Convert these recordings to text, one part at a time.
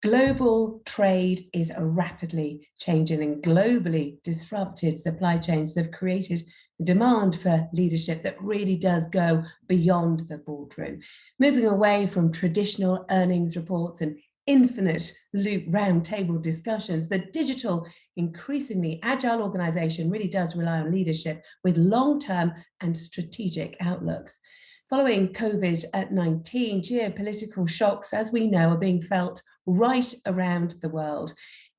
Global trade is a rapidly changing and globally disrupted supply chains that have created a demand for leadership that really does go beyond the boardroom, moving away from traditional earnings reports and infinite loop round table discussions. The digital, increasingly agile organization really does rely on leadership with long-term and strategic outlooks. Following COVID-19, geopolitical shocks, as we know, are being felt right around the world.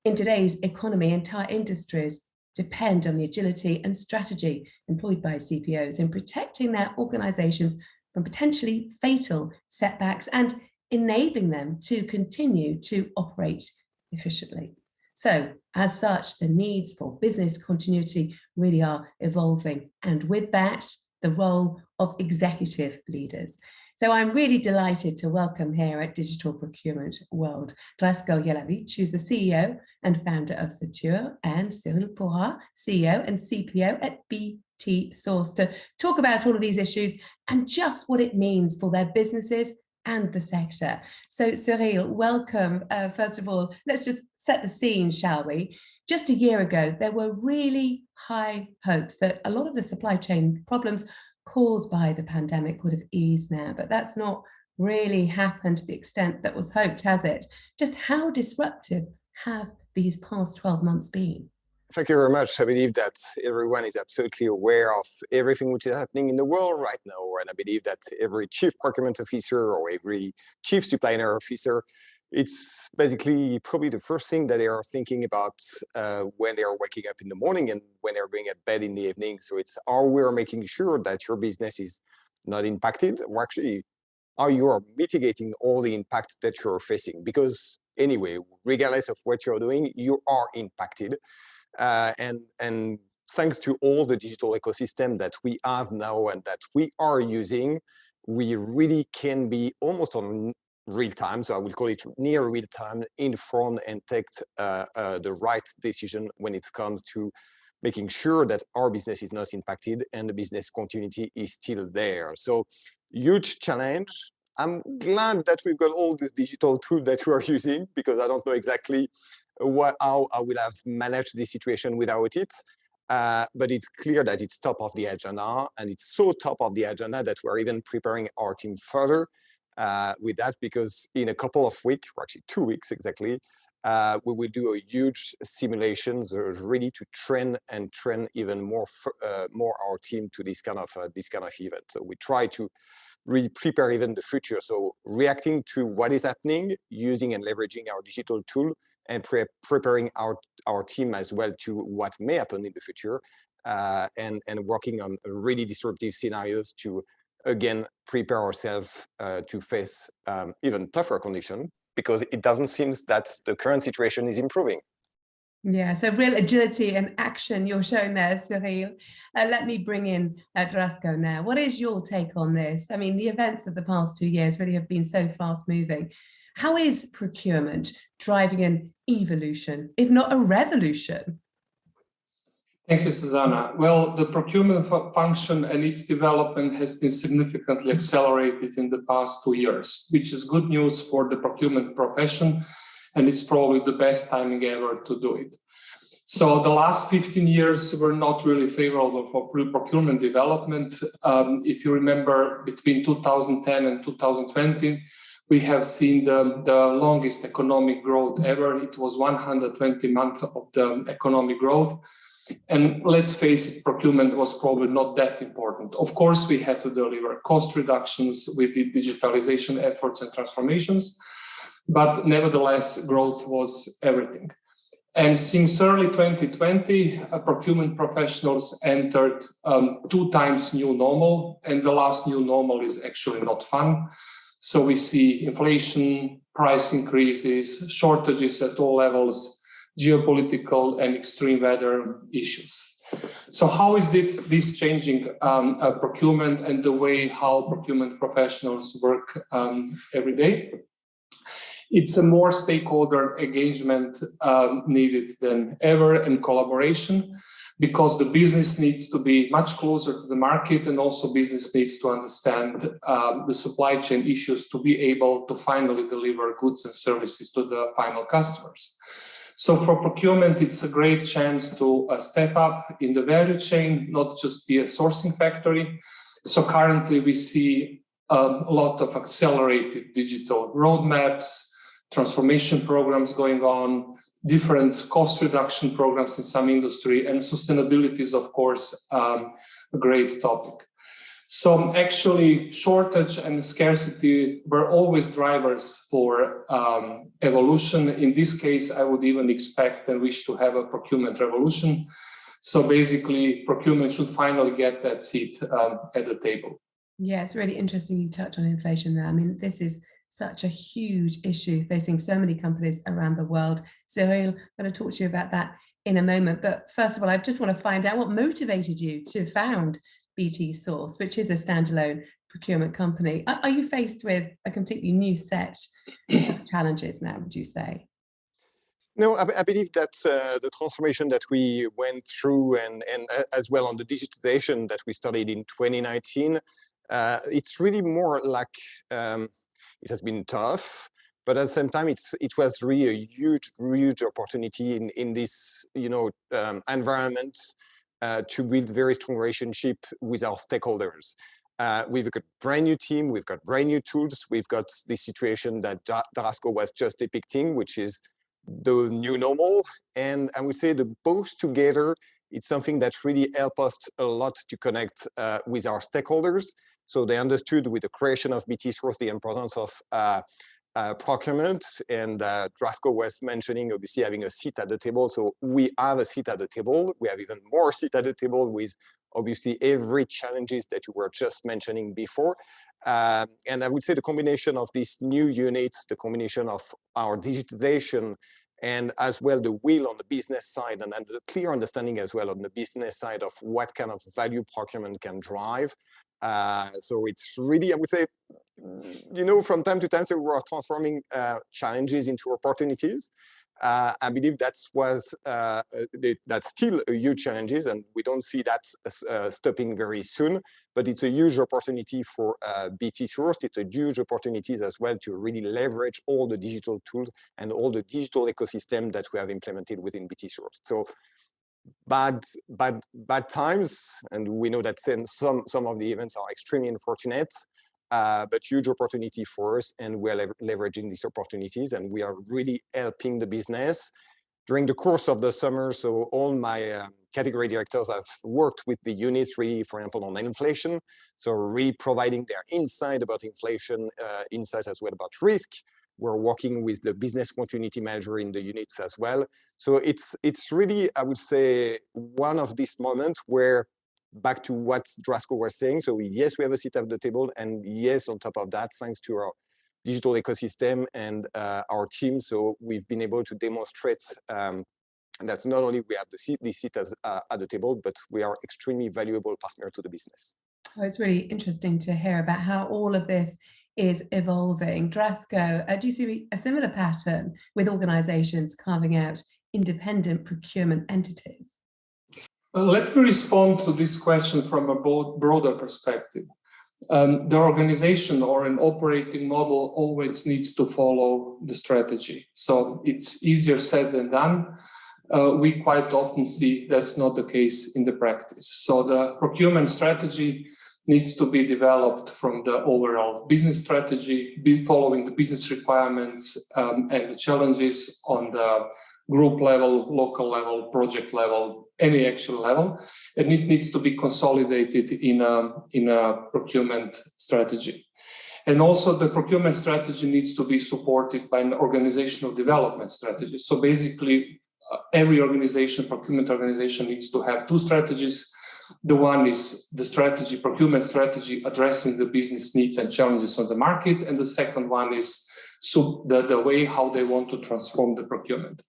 In today's economy, entire industries depend on the agility and strategy employed by CPOs in protecting their organizations from potentially fatal setbacks and enabling them to continue to operate efficiently. So, as such, the needs for business continuity really are evolving, and with that, the role of executive leaders. So I'm really delighted to welcome here at Digital Procurement World, Drasko Jelavic, who's the CEO and founder of Cirtuo, and Cyril Pourrat, CEO and CPO at BT Source, to talk about all of these issues and just what it means for their businesses and the sector. So Cyril, welcome. First of all, let's just set the scene, shall we? Just a year ago, there were really high hopes that a lot of the supply chain problems caused by the pandemic would have eased now, but that's not really happened to the extent that was hoped, has it? Just how disruptive have these past 12 months been? Thank you very much. I believe that everyone is absolutely aware of everything which is happening in the world right now, and I believe that every chief procurement officer or every chief supply chain officer, it's basically probably the first thing that they are thinking about when they are waking up in the morning and when they're going at bed in the evening. So it's how we're making sure that your business is not impacted, or actually how you are mitigating all the impacts that you're facing. Because anyway, regardless of what you're doing, you are impacted. And thanks to all the digital ecosystem that we have now and that we are using, we really can be almost on real time, so I will call it near real time, informed and take the right decision when it comes to making sure that our business is not impacted and the business continuity is still there. So huge challenge. I'm glad that we've got all this digital tool that we are using, because I don't know exactly how I will have managed this situation without it. But it's clear that it's top of the agenda, and it's so top of the agenda that we're even preparing our team further with that, because in a couple of weeks, or actually 2 weeks exactly, we will do a huge simulations ready to train even more our team to this kind of event. So we try to really prepare even the future. So reacting to what is happening, using and leveraging our digital tool, and preparing our team as well to what may happen in the future, and working on really disruptive scenarios to again prepare ourselves to face even tougher conditions, because it doesn't seem that the current situation is improving. Yeah, so real agility and action you're showing there, Cyril. Let me bring in Drasko now. What is your take on this? I mean, the events of the past 2 years really have been so fast moving. How is procurement driving an evolution, if not a revolution? Thank you, Susannah. Well, the procurement function and its development has been significantly accelerated in the past 2 years, which is good news for the procurement profession, and it's probably the best timing ever to do it. So the last 15 years were not really favorable for procurement development. If you remember, between 2010 and 2020, we have seen the longest economic growth ever. It was 120 months of the economic growth. And let's face it, procurement was probably not that important. Of course, we had to deliver cost reductions with the digitalization efforts and transformations, but nevertheless, growth was everything. And since early 2020, procurement professionals entered 2 times new normal, and the last new normal is actually not fun. So we see inflation, price increases, shortages at all levels, geopolitical and extreme weather issues. So how is this changing procurement and the way how procurement professionals work every day? It's a more stakeholder engagement needed than ever, and collaboration. because the business needs to be much closer to the market, and also business needs to understand the supply chain issues to be able to finally deliver goods and services to the final customers. So for procurement, it's a great chance to step up in the value chain, not just be a sourcing factory. So currently we see a lot of accelerated digital roadmaps, transformation programs going on, different cost reduction programs in some industry, and sustainability is, of course, a great topic. So actually, shortage and scarcity were always drivers for evolution. In this case, I would even expect and wish to have a procurement revolution. So basically, procurement should finally get that seat at the table. Yeah, it's really interesting you touch on inflation there. I mean, this is such a huge issue facing so many companies around the world. Cyril, I'm going to talk to you about that in a moment. But first of all, I just want to find out what motivated you to found BT Source, which is a standalone procurement company. Are you faced with a completely new set of challenges now, would you say? No, I believe that the transformation that we went through and as well on the digitization that we started in 2019, it's really more like it has been tough, but at the same time, it was really a huge opportunity in this environment to build very strong relationship with our stakeholders. We've got brand new team, we've got brand new tools, we've got this situation that Drasko was just depicting, which is the new normal. And I would say the both together, it's something that really helped us a lot to connect with our stakeholders. So they understood with the creation of BT Source the importance of procurement, and Drasko was mentioning obviously having a seat at the table. So we have a seat at the table. We have even more seat at the table with obviously every challenges that you were just mentioning before. And I would say the combination of these new units, the combination of our digitization, and as well the will on the business side, and then the clear understanding as well on the business side of what kind of value procurement can drive. So it's really, I would say, from time to time, so we are transforming challenges into opportunities. I believe that's still a huge challenges, and we don't see that stopping very soon. But it's a huge opportunity for BT Source. It's a huge opportunities as well to really leverage all the digital tools and all the digital ecosystem that we have implemented within BT Source. So bad times, and we know that some of the events are extremely unfortunate, but huge opportunity for us, and we're leveraging these opportunities, and we are really helping the business. During the course of the summer, so all my category directors have worked with the units really, for example, on inflation, so really providing their insight about inflation, insights as well about risk. We're working with the business continuity manager in the units as well. So it's really, I would say, one of these moments where, back to what Drasko was saying, so yes, we have a seat at the table, and yes, on top of that, thanks to our digital ecosystem and our team, so we've been able to demonstrate that not only we have this seat at the table, but we are extremely valuable partner to the business. Oh, it's really interesting to hear about how all of this is evolving. Drasko, do you see a similar pattern with organizations carving out independent procurement entities? Let me respond to this question from a broader perspective. The organization or an operating model always needs to follow the strategy. So it's easier said than done. We quite often see that's not the case in the practice. So the procurement strategy needs to be developed from the overall business strategy, following the business requirements and the challenges on the group level, local level, project level, any actual level, and it needs to be consolidated in a procurement strategy. And also the procurement strategy needs to be supported by an organizational development strategy. So basically, every organization, procurement organization, needs to have two strategies. The one is the strategy, procurement strategy, addressing the business needs and challenges on the market, and the second one is the way how they want to transform the procurement.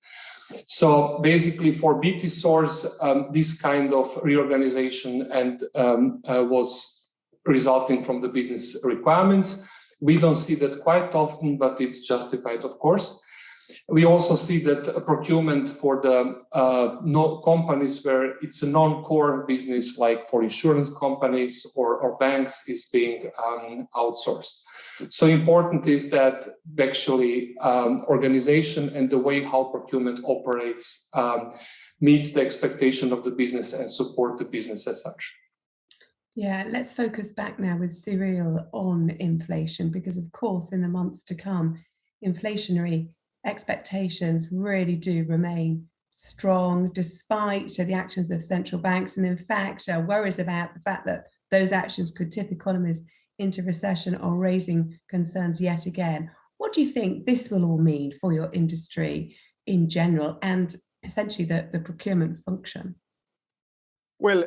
So basically for BT Source, this kind of reorganization and was resulting from the business requirements. We don't see that quite often, but it's justified, of course. We also see that procurement for the companies where it's a non-core business, like for insurance companies or banks, is being outsourced. So important is that actually organization and the way how procurement operates meets the expectation of the business and support the business as such. Yeah, let's focus back now with Cyril on inflation, because of course in the months to come, inflationary expectations really do remain strong despite the actions of central banks, and in fact worries about the fact that those actions could tip economies into recession are raising concerns yet again. What do you think this will all mean for your industry in general and essentially the procurement function? Well,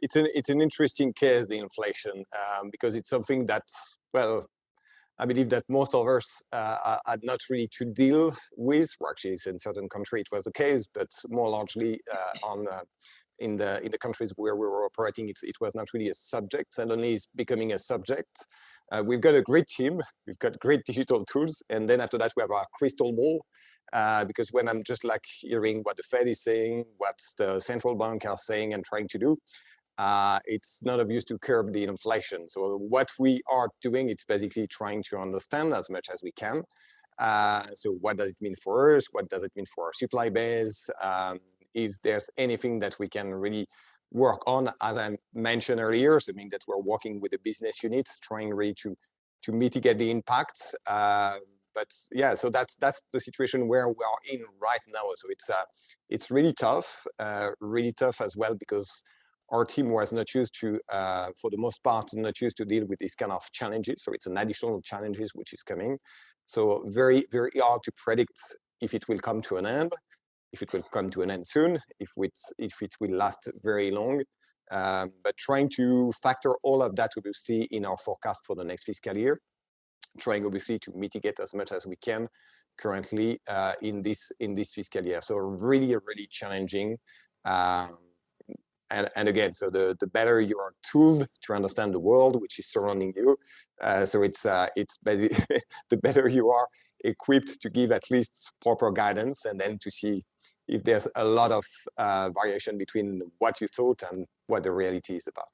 it's an interesting case, the inflation, because it's something that, well, I believe that most of us had not really to deal with. Well, actually, in certain countries it was the case, but more largely in the countries where we were operating, it was not really a subject. Suddenly, it's becoming a subject. We've got a great team, we've got great digital tools, and then after that we have our crystal ball. Because when I'm just like hearing what the Fed is saying, what the central bank are saying and trying to do, it's not of use to curb the inflation. So what we are doing, it's basically trying to understand as much as we can. So what does it mean for us? What does it mean for our supply base? If there's anything that we can really work on, as I mentioned earlier, so I mean that we're working with the business units, trying really to mitigate the impacts. But yeah, so that's the situation where we are in right now. So it's really tough as well, because our team was not used to, for the most part, not used to deal with these kind of challenges. So it's an additional challenges which is coming. So very, very hard to predict if it will come to an end, if it will come to an end soon, if it will last very long. But trying to factor all of that obviously in our forecast for the next fiscal year, trying obviously to mitigate as much as we can currently in this fiscal year. So really, really challenging. And again, so the better you are tooled to understand the world which is surrounding you, so it's basically the better you are equipped to give at least proper guidance, and then to see if there's a lot of variation between what you thought and what the reality is about.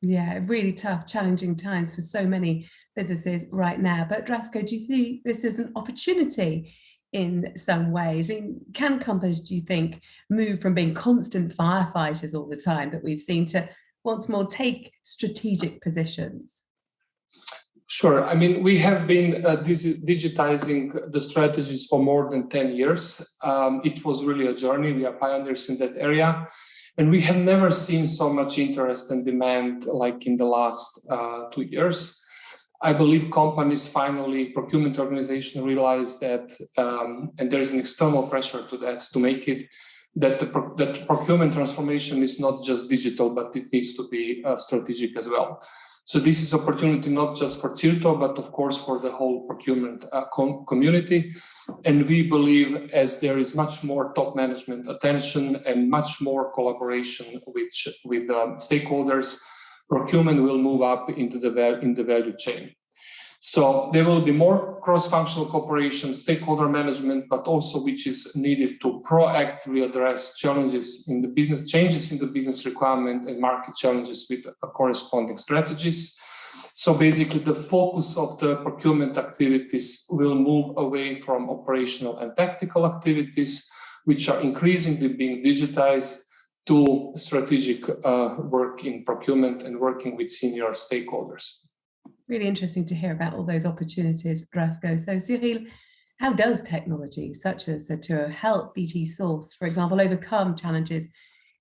Yeah, really tough, challenging times for so many businesses right now. But Drasko, do you see this as an opportunity in some ways? Can companies, do you think, move from being constant firefighters all the time that we've seen to once more take strategic positions? Sure. I mean, we have been digitizing the strategies for more than 10 years. It was really a journey. We are pioneers in that area. And we have never seen so much interest and demand like in the last 2 years. I believe companies finally, procurement organization realized that, and there is an external pressure to that, to make it, that that procurement transformation is not just digital, but it needs to be strategic as well. So this is opportunity not just for Cirtuo, but of course for the whole procurement community. And we believe as there is much more top management attention and much more collaboration with stakeholders, procurement will move up into the value chain. So there will be more cross-functional cooperation, stakeholder management, but also which is needed to proactively address challenges in the business, changes in the business requirement and market challenges with corresponding strategies. So basically the focus of the procurement activities will move away from operational and tactical activities, which are increasingly being digitized, to strategic work in procurement and working with senior stakeholders. Really interesting to hear about all those opportunities, Drasko. So Cyril, how does technology such as Cirtuo help BT Source, for example, overcome challenges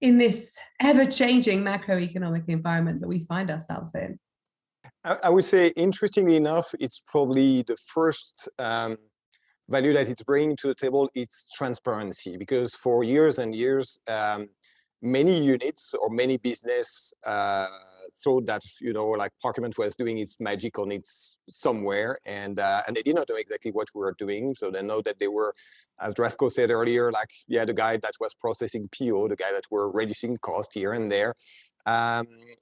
in this ever-changing macroeconomic environment that we find ourselves in? I would say, interestingly enough, it's probably the first value that it's bringing to the table. It's transparency, because for years and years, many units or many business thought that, you know, like procurement was doing its magic on its somewhere, and they did not know exactly what we were doing. So they know that they were, as Drasko said earlier, like, yeah, the guy that was processing PO, the guy that were reducing cost here and there.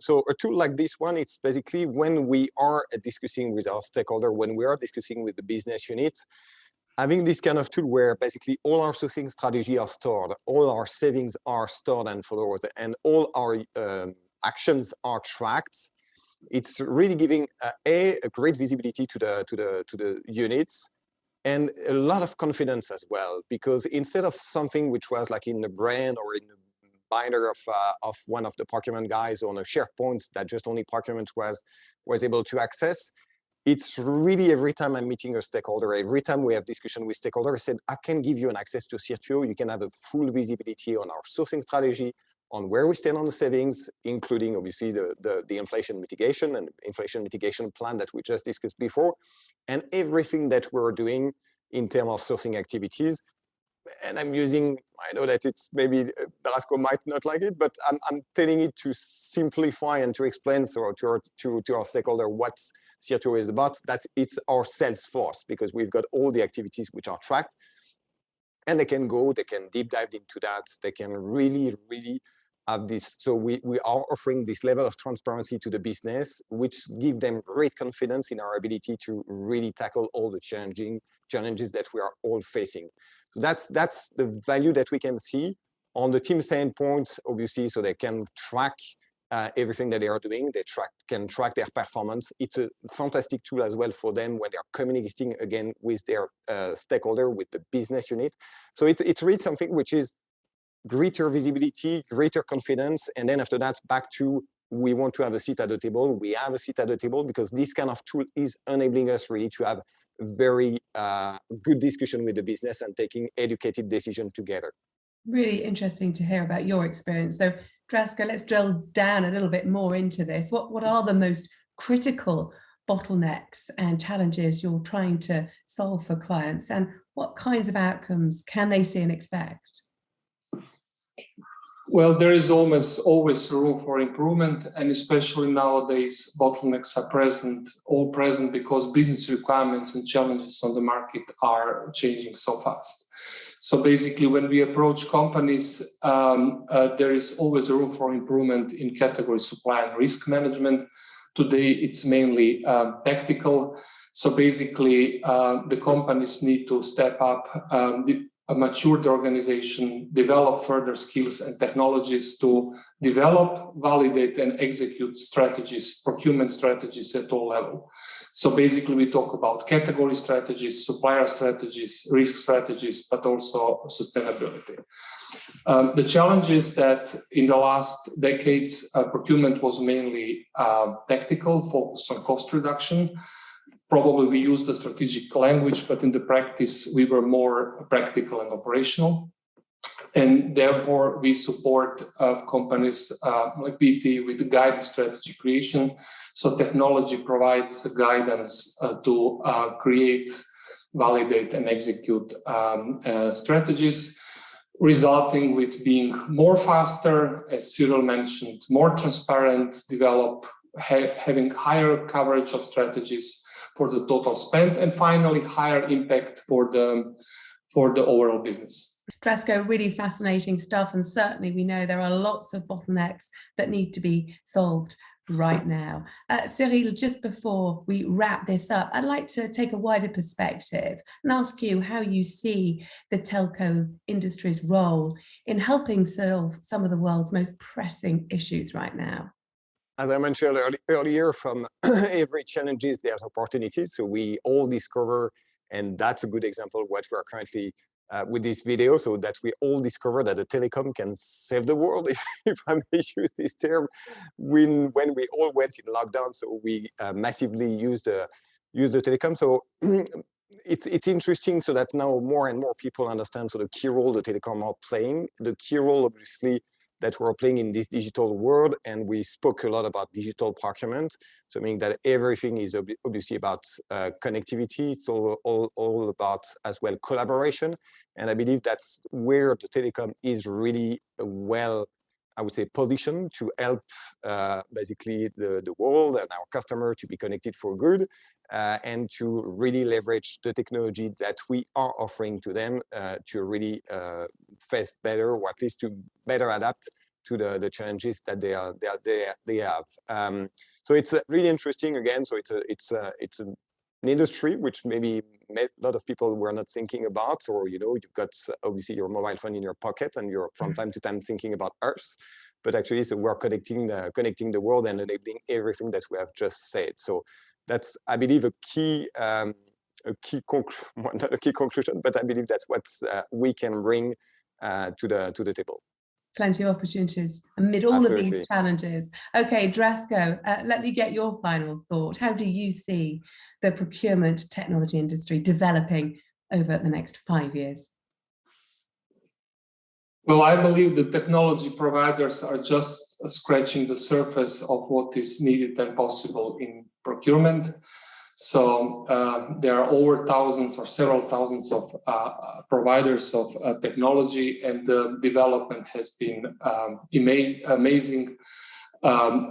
So a tool like this one, it's basically when we are discussing with our stakeholder, when we are discussing with the business units, having this kind of tool where basically all our sourcing strategy are stored, all our savings are stored and followed, and all our actions are tracked, it's really giving a great visibility to the units, and a lot of confidence as well, because instead of something which was like in the brain or in the binder of one of the procurement guys on a SharePoint that just only procurement was able to access, it's really every time I'm meeting a stakeholder, every time we have discussion with stakeholders, I said, I can give you an access to Cirtuo. You can have a full visibility on our sourcing strategy, on where we stand on the savings, including obviously the inflation mitigation and inflation mitigation plan that we just discussed before, and everything that we're doing in terms of sourcing activities. And I'm using, I know that it's maybe Drasko might not like it, but I'm telling it to simplify and to explain to our stakeholder what Cirtuo is about, that it's our sales force, because we've got all the activities which are tracked, and they can deep dive into that. They can really have this. So we are offering this level of transparency to the business, which give them great confidence in our ability to really tackle all the challenges that we are all facing. So that's the value that we can see on the team standpoint, obviously, so they can track everything that they are doing. They can track their performance. It's a fantastic tool as well for them when they are communicating again with their stakeholder, with the business unit. So it's really something which is greater visibility, greater confidence, and then after that, back to we want to have a seat at the table. We have a seat at the table because this kind of tool is enabling us really to have very good discussion with the business and taking educated decision together. Really interesting to hear about your experience. So Drasko, let's drill down a little bit more into this. What are the most critical bottlenecks and challenges you're trying to solve for clients, and what kinds of outcomes can they see and expect? Well, there is always room for improvement, and especially nowadays, bottlenecks are present because business requirements and challenges on the market are changing so fast. So basically, when we approach companies, there is always room for improvement in category supply and risk management. Today, it's mainly tactical. So basically, the companies need to step up, mature the organization, develop further skills and technologies to develop, validate, and execute strategies, procurement strategies at all levels. So basically, we talk about category strategies, supplier strategies, risk strategies, but also sustainability. The challenge is that in the last decades, procurement was mainly tactical, focused on cost reduction. Probably we used the strategic language, but in the practice, we were more practical and operational. And therefore, we support companies like BT with guided strategy creation. So technology provides guidance to create, validate, and execute strategies, resulting with being more faster, as Cyril mentioned, more transparent, having higher coverage of strategies for the total spend, and finally higher impact for the overall business. Drasko, really fascinating stuff, and certainly we know there are lots of bottlenecks that need to be solved right now. Cyril, just before we wrap this up, I'd like to take a wider perspective and ask you how you see the telco industry's role in helping solve some of the world's most pressing issues right now. As I mentioned earlier, from every challenges, there's opportunities. So we all discover, and that's a good example of what we are currently with this video, so that we all discover that the telecom can save the world, if I may use this term. When we all went in lockdown, so we massively used the telecom. So it's interesting, so that now more and more people understand so the key role the telecom are playing, the key role obviously that we're playing in this digital world. And we spoke a lot about digital procurement. So meaning that everything is obviously about connectivity. It's all about as well collaboration. And I believe that's where the telecom is really well, I would say, positioned to help basically the world and our customer to be connected for good, and to really leverage the technology that we are offering to them to really face better, or at least to better adapt to the challenges that they have. So it's really interesting again. So it's a industry which maybe a lot of people were not thinking about, or you've got obviously your mobile phone in your pocket and you're from time to time thinking about Earth, but actually so we're connecting the world and enabling everything that we have just said. So that's, I believe, not a key conclusion, but I believe that's what we can bring to the table. Plenty of opportunities amid all of these challenges. Okay, Drasko, let me get your final thought. How do you see the procurement technology industry developing over the next 5 years? Well, I believe the technology providers are just scratching the surface of what is needed and possible in procurement. So there are over thousands or several thousands of providers of technology, and the development has been amazing,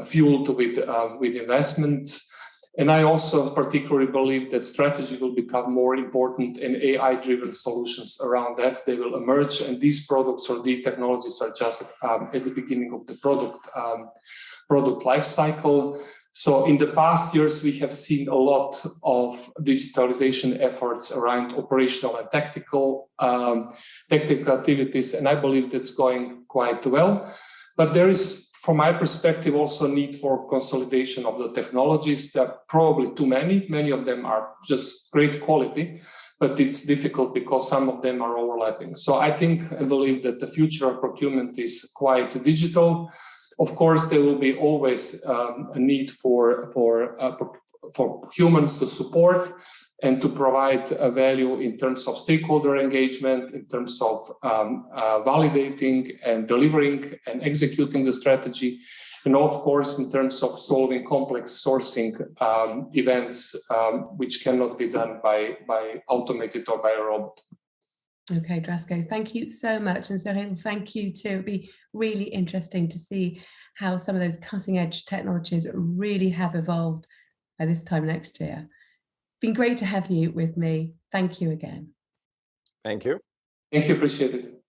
fueled with investments. And I also particularly believe that strategy will become more important, and AI-driven solutions around that, they will emerge. And these products or these technologies are just at the beginning of the product life cycle. So in the past years, we have seen a lot of digitalization efforts around operational and tactical activities, and I believe that's going quite well. But there is, from my perspective, also a need for consolidation of the technologies. There are probably too many. Many of them are just great quality, but it's difficult because some of them are overlapping. So I think and believe that the future of procurement is quite digital. Of course, there will be always a need for humans to support and to provide a value in terms of stakeholder engagement, in terms of validating and delivering and executing the strategy, and of course, in terms of solving complex sourcing events, which cannot be done by automated or by a robot. Okay, Drasko, thank you so much. And Cyril, thank you too. It'd be really interesting to see how some of those cutting edge technologies really have evolved by this time next year. Been great to have you with me. Thank you again. Thank you. Thank you, appreciate it.